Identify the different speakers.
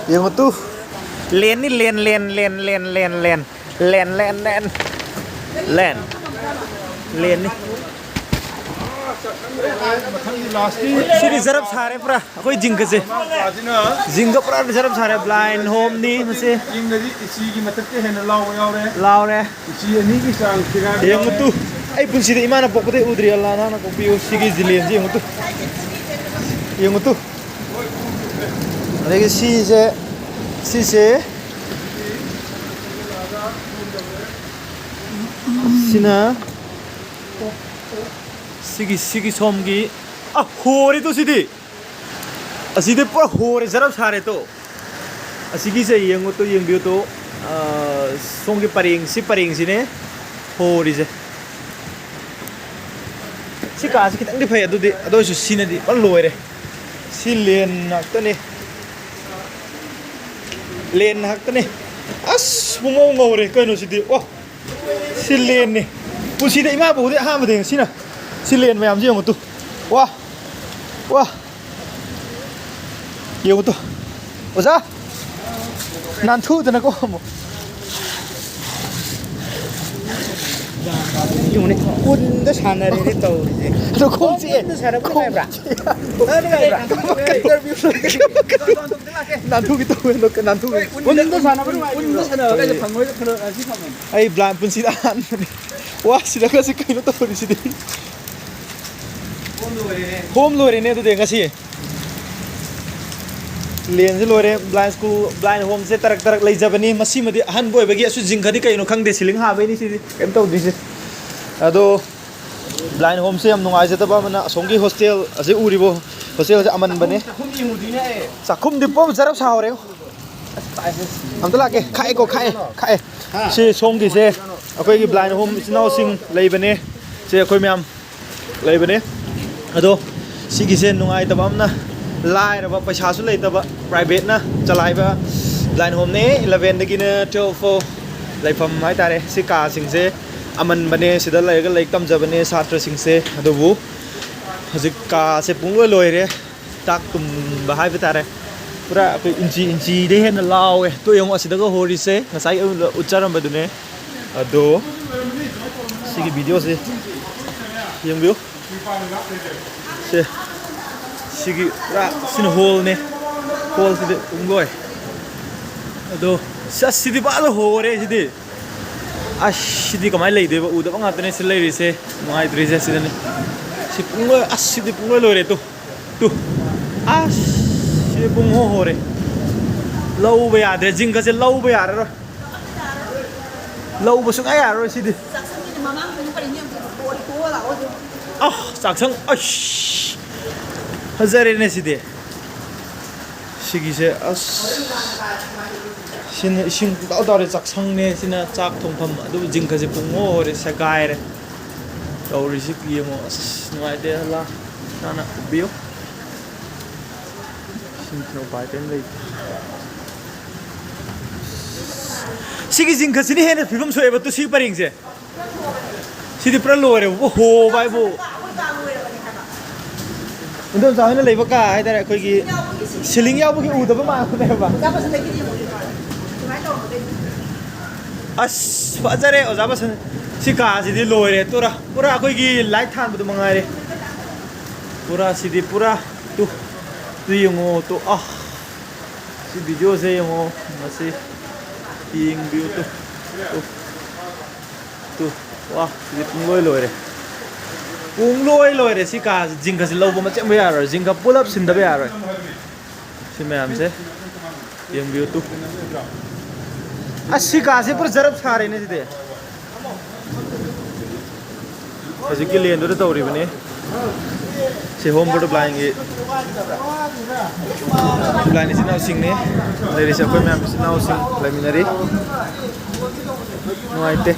Speaker 1: Yang itu len nih len nih sini zarap sare pra aku jingga sih jingga pra zarap sare blind home nih masih lau re yang itu pun sih imana pokoknya udri Allah nana kopi usigi jilian sih yang itu lagi si sina sigi somgi hori tuh sidi pura hori zarap sare tuh sigi se yang itu yang biu tuh somgi paring sini hori se si kasih kita di payah tuh di aduh sini di perlu ya si len tuh nih len tuh nih bunga ngore kan sidi wah si len nih pun sidi imah bu deh ham deh sini si len mayam sih yang itu wah yang itu usah nanti tuh nak kamu
Speaker 2: ini kunde sana ini tahu ini.
Speaker 1: Aduh kunci.
Speaker 2: Kunde sana pun apa?
Speaker 1: Nanti gitu, nanti.
Speaker 2: Kunde sana pun kayak panggil kalau sih panggil.
Speaker 1: Belan pun sidahan. Wah sudah kasih kain tahu di sini. Home lore ini tuh dia kasih. Lian sih lore blind home se tarak lagi Japanese masih mati han boy bagi asu jingkadi kayak kang desiling habe ini sih. Em tahu di sini. Aduh blind home se am nungai se taba mana songi hostel ase uribo hostel se aman bane sakum di pom zarap sahore am tala ke khai se songi se akoi gi blind home sinau sing lei bane se akoi myam lei bane ado sigi se nungai taba amna lai raba paisa su lei taba private na chalai ba blind home ne 11 dagi na 12 laifam hai tare si ka sing se aman bane sida laiga laik tam jabane satra singse adubu hajik ka se punglo loire tak tum bahai betare pura pe inci de hen lawe to yong asida go hori se ngasai ucharam badune ado sigi video se yang view se sigi ra sin hole ne hole sidi ungoi ado sa sidi ba lo hore sidi sidi kamai lei deba uda bang atane se lei se ngai dri se sidane si pungo sidi pungo lore tu si pungo hore lau ba ya de jing ka se lau ba ya ro lau ba su ga ya ro sidi saksang hazare ne sidi sigi se sin dau dau chak sang ne sina chak thongpham adu jingkha je pungo re sagai re dau ri si ki mo ngai de la nana bio sin no bai ten lei sigi jingkha sini hena phibam so eba tu si paring je sidi pra lo re ho bai bo undam sa hena leiba ka ai dare khoi gi siling yaw bu gi u da ba ma ne ba fazare ozaba san sika sidi loire pura koi gi light than bu mangai re pura sidi pura tu yongo tu si video se yongo masih ting view tu wah sidi pungloi loire sika jingka si lobo ma chem ya ro jingka pull up sin da ya ro si ma'am से yang view tu sika se pura zarap sare ne sidi hajiki lian do tauri bane se home board blind ge blind is now sing ne there is a koi ma'am is now sing preliminary no aite